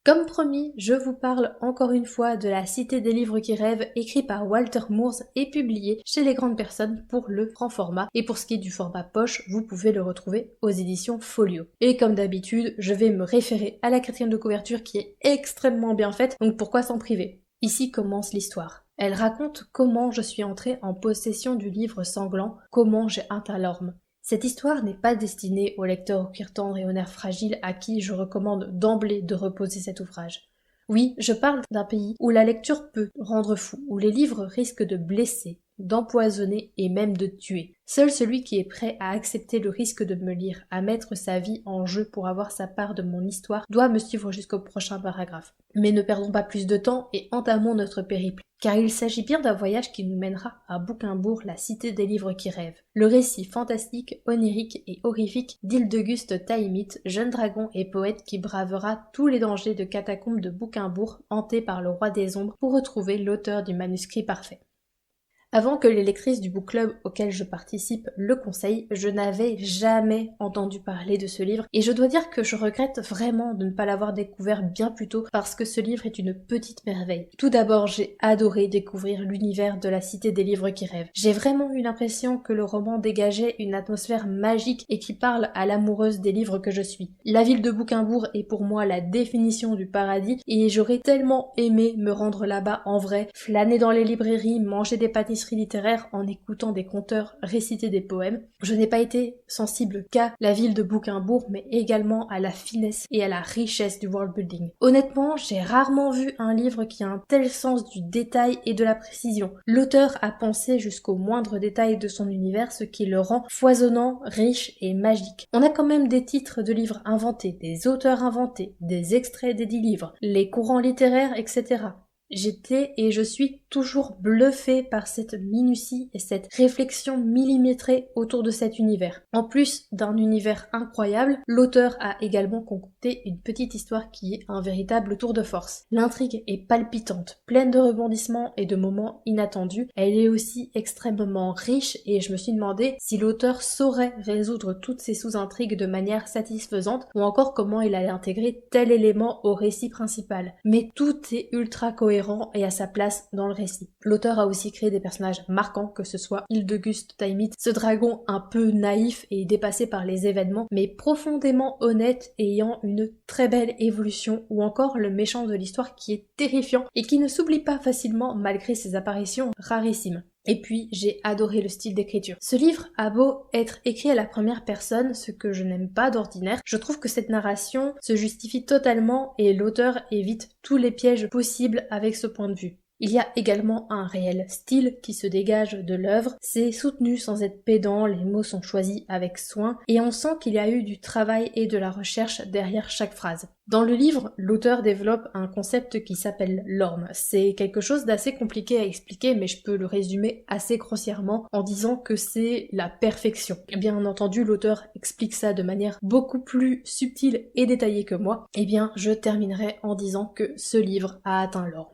A: Comme promis, je vous parle encore une fois de La Cité des livres qui rêvent, écrit par Walter Moors et publié chez Les Grandes Personnes pour le grand format. Et pour ce qui est du format poche, vous pouvez le retrouver aux éditions Folio. Et comme d'habitude, je vais me référer à la quatrième de couverture qui est extrêmement bien faite, donc pourquoi s'en priver? Ici commence l'histoire. Elle raconte comment je suis entrée en possession du livre sanglant, comment j'ai atteint l'orme. Cette histoire n'est pas destinée aux lecteurs au cœur tendre et aux nerfs fragiles à qui je recommande d'emblée de reposer cet ouvrage. Oui, je parle d'un pays où la lecture peut rendre fou, où les livres risquent de blesser, d'empoisonner et même de tuer. Seul celui qui est prêt à accepter le risque de me lire, à mettre sa vie en jeu pour avoir sa part de mon histoire, doit me suivre jusqu'au prochain paragraphe. Mais ne perdons pas plus de temps et entamons notre périple, car il s'agit bien d'un voyage qui nous mènera à Bouquimbourg, la cité des livres qui rêvent. Le récit fantastique, onirique et horrifique d'Hildeguste Taimit, jeune dragon et poète qui bravera tous les dangers de catacombes de Bouquimbourg, hanté par le roi des ombres pour retrouver l'auteur du manuscrit parfait. Avant que les lectrices du book club auquel je participe le conseillent, je n'avais jamais entendu parler de ce livre et je dois dire que je regrette vraiment de ne pas l'avoir découvert bien plus tôt parce que ce livre est une petite merveille. Tout d'abord, j'ai adoré découvrir l'univers de la cité des livres qui rêvent. J'ai vraiment eu l'impression que le roman dégageait une atmosphère magique et qui parle à l'amoureuse des livres que je suis. La ville de Bouquimbourg est pour moi la définition du paradis et j'aurais tellement aimé me rendre là-bas en vrai, flâner dans les librairies, manger des pâtisseries littéraire en écoutant des conteurs réciter des poèmes. Je n'ai pas été sensible qu'à la ville de Bouquimbourg, mais également à la finesse et à la richesse du world building. Honnêtement, j'ai rarement vu un livre qui a un tel sens du détail et de la précision. L'auteur a pensé jusqu'au moindre détail de son univers, ce qui le rend foisonnant, riche et magique. On a quand même des titres de livres inventés, des auteurs inventés, des extraits des 10 livres, les courants littéraires, etc. J'étais et je suis toujours bluffée par cette minutie et cette réflexion millimétrée autour de cet univers. En plus d'un univers incroyable, l'auteur a également concocté une petite histoire qui est un véritable tour de force. L'intrigue est palpitante, pleine de rebondissements et de moments inattendus. Elle est aussi extrêmement riche et je me suis demandé si l'auteur saurait résoudre toutes ces sous-intrigues de manière satisfaisante ou encore comment il allait intégrer tel élément au récit principal. Mais tout est ultra cohérent et à sa place dans le récit. L'auteur a aussi créé des personnages marquants, que ce soit Hildegunst Taimit, ce dragon un peu naïf et dépassé par les événements, mais profondément honnête et ayant une très belle évolution, ou encore le méchant de l'histoire qui est terrifiant et qui ne s'oublie pas facilement malgré ses apparitions rarissimes. Et puis, j'ai adoré le style d'écriture. Ce livre a beau être écrit à la première personne, ce que je n'aime pas d'ordinaire, je trouve que cette narration se justifie totalement et l'auteur évite tous les pièges possibles avec ce point de vue. Il y a également un réel style qui se dégage de l'œuvre, c'est soutenu sans être pédant, les mots sont choisis avec soin, et on sent qu'il y a eu du travail et de la recherche derrière chaque phrase. Dans le livre, l'auteur développe un concept qui s'appelle l'orme. C'est quelque chose d'assez compliqué à expliquer, mais je peux le résumer assez grossièrement en disant que c'est la perfection. Bien entendu, l'auteur explique ça de manière beaucoup plus subtile et détaillée que moi. Eh bien, je terminerai en disant que ce livre a atteint l'orme.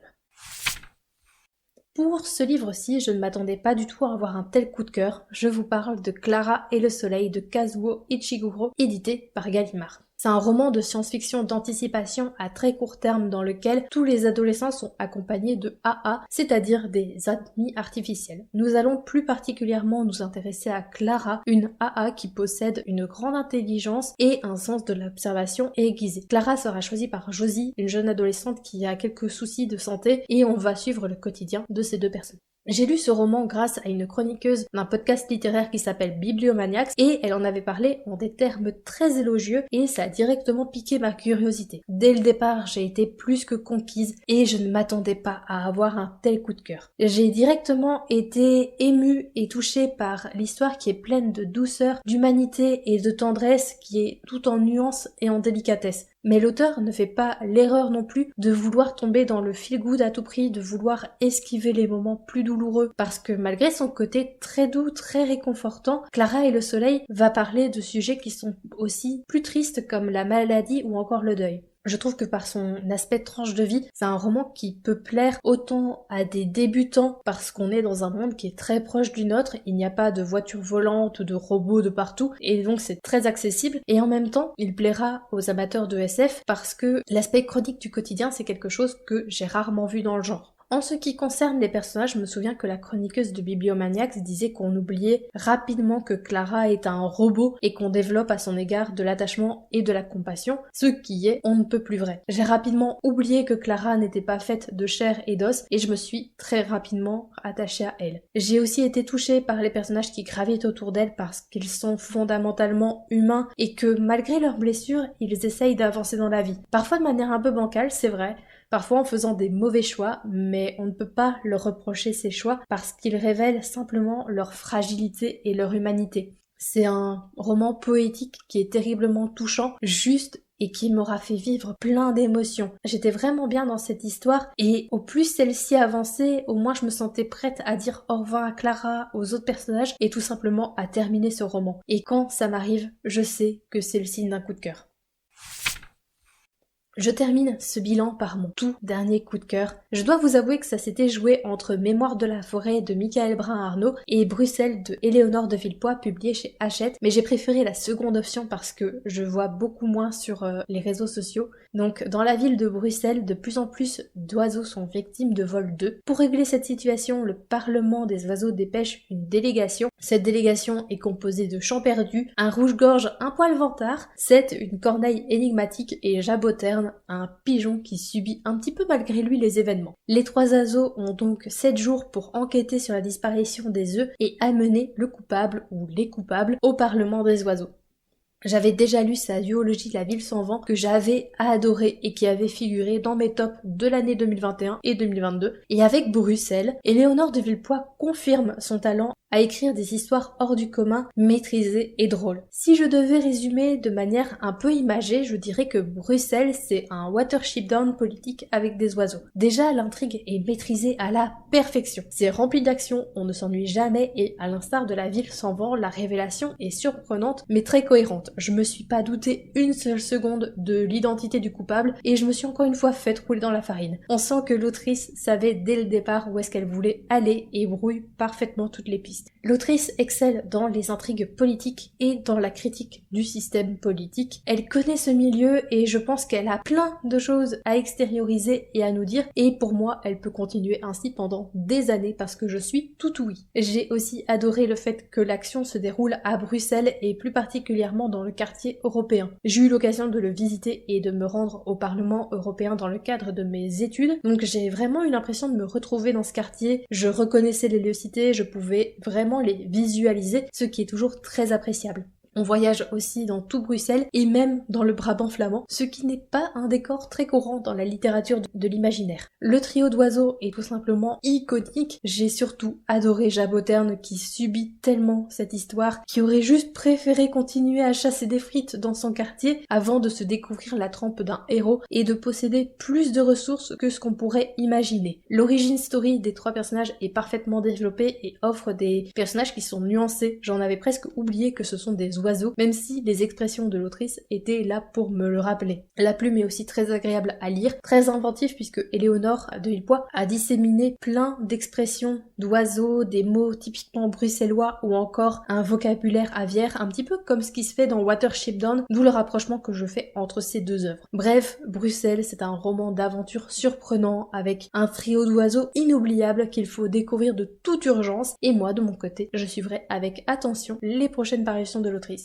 A: Pour ce livre-ci, je ne m'attendais pas du tout à avoir un tel coup de cœur. Je vous parle de Clara et le soleil de Kazuo Ichiguro, édité par Gallimard. C'est un roman de science-fiction d'anticipation à très court terme dans lequel tous les adolescents sont accompagnés de AA, c'est-à-dire des amis artificiels. Nous allons plus particulièrement nous intéresser à Clara, une AA qui possède une grande intelligence et un sens de l'observation aiguisé. Clara sera choisie par Josie, une jeune adolescente qui a quelques soucis de santé, et on va suivre le quotidien de ces deux personnes. J'ai lu ce roman grâce à une chroniqueuse d'un podcast littéraire qui s'appelle Bibliomaniacs et elle en avait parlé en des termes très élogieux et ça a directement piqué ma curiosité. Dès le départ, j'ai été plus que conquise et je ne m'attendais pas à avoir un tel coup de cœur. J'ai directement été émue et touchée par l'histoire qui est pleine de douceur, d'humanité et de tendresse, qui est tout en nuances et en délicatesse. Mais l'auteur ne fait pas l'erreur non plus de vouloir tomber dans le feel-good à tout prix, de vouloir esquiver les moments plus douloureux, parce que malgré son côté très doux, très réconfortant, Clara et le soleil va parler de sujets qui sont aussi plus tristes comme la maladie ou encore le deuil. Je trouve que par son aspect tranche de vie, c'est un roman qui peut plaire autant à des débutants parce qu'on est dans un monde qui est très proche du nôtre, il n'y a pas de voitures volantes, de robots de partout, et donc c'est très accessible, et en même temps, il plaira aux amateurs de SF parce que l'aspect chronique du quotidien, c'est quelque chose que j'ai rarement vu dans le genre. En ce qui concerne les personnages, je me souviens que la chroniqueuse de Bibliomaniacs disait qu'on oubliait rapidement que Clara est un robot et qu'on développe à son égard de l'attachement et de la compassion, ce qui est on ne peut plus vrai. J'ai rapidement oublié que Clara n'était pas faite de chair et d'os et je me suis très rapidement attachée à elle. J'ai aussi été touchée par les personnages qui gravitent autour d'elle parce qu'ils sont fondamentalement humains et que malgré leurs blessures, ils essayent d'avancer dans la vie. Parfois de manière un peu bancale, c'est vrai, parfois en faisant des mauvais choix, mais on ne peut pas leur reprocher ces choix parce qu'ils révèlent simplement leur fragilité et leur humanité. C'est un roman poétique qui est terriblement touchant, juste et qui m'aura fait vivre plein d'émotions. J'étais vraiment bien dans cette histoire et au plus celle-ci avançait, au moins je me sentais prête à dire au revoir à Clara, aux autres personnages et tout simplement à terminer ce roman. Et quand ça m'arrive, je sais que c'est le signe d'un coup de cœur. Je termine ce bilan par mon tout dernier coup de cœur. Je dois vous avouer que ça s'était joué entre Mémoire de la forêt de Michael Brun-Arnaud et Bruxelles de Éléonore de Villepoix publié chez Hachette, mais j'ai préféré la seconde option parce que je vois beaucoup moins sur les réseaux sociaux. Donc dans la ville de Bruxelles, de plus en plus d'oiseaux sont victimes de vol d'œufs. Pour régler cette situation, le Parlement des oiseaux dépêche une délégation. Cette délégation est composée de chants perdus, un rouge-gorge un poil vantard, Seth, une corneille énigmatique et Jaboterne, un pigeon qui subit un petit peu malgré lui les événements. Les trois oiseaux ont donc 7 jours pour enquêter sur la disparition des œufs et amener le coupable ou les coupables au Parlement des oiseaux. J'avais déjà lu sa duologie La ville sans vent que j'avais adoré et qui avait figuré dans mes tops de l'année 2021 et 2022. Et avec Bruxelles, Éléonore de Villepoix confirme son talent à écrire des histoires hors du commun, maîtrisées et drôles. Si je devais résumer de manière un peu imagée, je dirais que Bruxelles, c'est un Watership Down politique avec des oiseaux. Déjà, l'intrigue est maîtrisée à la perfection. C'est rempli d'action, on ne s'ennuie jamais et à l'instar de La Ville sans vent, la révélation est surprenante mais très cohérente. Je me suis pas douté une seule seconde de l'identité du coupable et je me suis encore une fois fait rouler dans la farine. On sent que l'autrice savait dès le départ où est-ce qu'elle voulait aller et brouille parfaitement toutes les pistes. L'autrice excelle dans les intrigues politiques et dans la critique du système politique. Elle connaît ce milieu et je pense qu'elle a plein de choses à extérioriser et à nous dire et pour moi elle peut continuer ainsi pendant des années parce que je suis tout oui. J'ai aussi adoré le fait que l'action se déroule à Bruxelles et plus particulièrement dans le quartier européen. J'ai eu l'occasion de le visiter et de me rendre au Parlement européen dans le cadre de mes études, donc j'ai vraiment eu l'impression de me retrouver dans ce quartier. Je reconnaissais les lieux cités, je pouvais vraiment les visualiser, ce qui est toujours très appréciable. On voyage aussi dans tout Bruxelles et même dans le Brabant flamand, ce qui n'est pas un décor très courant dans la littérature de l'imaginaire. Le trio d'oiseaux est tout simplement iconique. J'ai surtout adoré Jaboterne qui subit tellement cette histoire, qui aurait juste préféré continuer à chasser des frites dans son quartier avant de se découvrir la trempe d'un héros et de posséder plus de ressources que ce qu'on pourrait imaginer. L'origin story des trois personnages est parfaitement développée et offre des personnages qui sont nuancés. J'en avais presque oublié que ce sont des oiseaux, même si les expressions de l'autrice étaient là pour me le rappeler. La plume est aussi très agréable à lire, très inventive puisque Éléonore de Villepoix a disséminé plein d'expressions d'oiseaux, des mots typiquement bruxellois ou encore un vocabulaire aviaire, un petit peu comme ce qui se fait dans Watership Down, d'où le rapprochement que je fais entre ces deux œuvres. Bref, Bruxelles, c'est un roman d'aventure surprenant avec un trio d'oiseaux inoubliable qu'il faut découvrir de toute urgence et moi, de mon côté, je suivrai avec attention les prochaines parutions de l'autrice.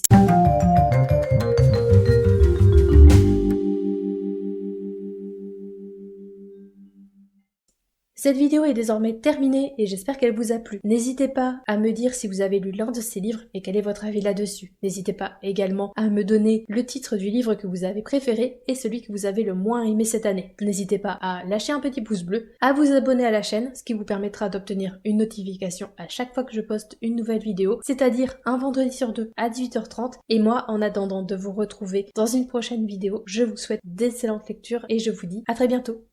A: Cette vidéo est désormais terminée et j'espère qu'elle vous a plu. N'hésitez pas à me dire si vous avez lu l'un de ces livres et quel est votre avis là-dessus. N'hésitez pas également à me donner le titre du livre que vous avez préféré et celui que vous avez le moins aimé cette année. N'hésitez pas à lâcher un petit pouce bleu, à vous abonner à la chaîne, ce qui vous permettra d'obtenir une notification à chaque fois que je poste une nouvelle vidéo, c'est-à-dire un vendredi sur deux à 18h30. Et moi, en attendant de vous retrouver dans une prochaine vidéo, je vous souhaite d'excellentes lectures et je vous dis à très bientôt.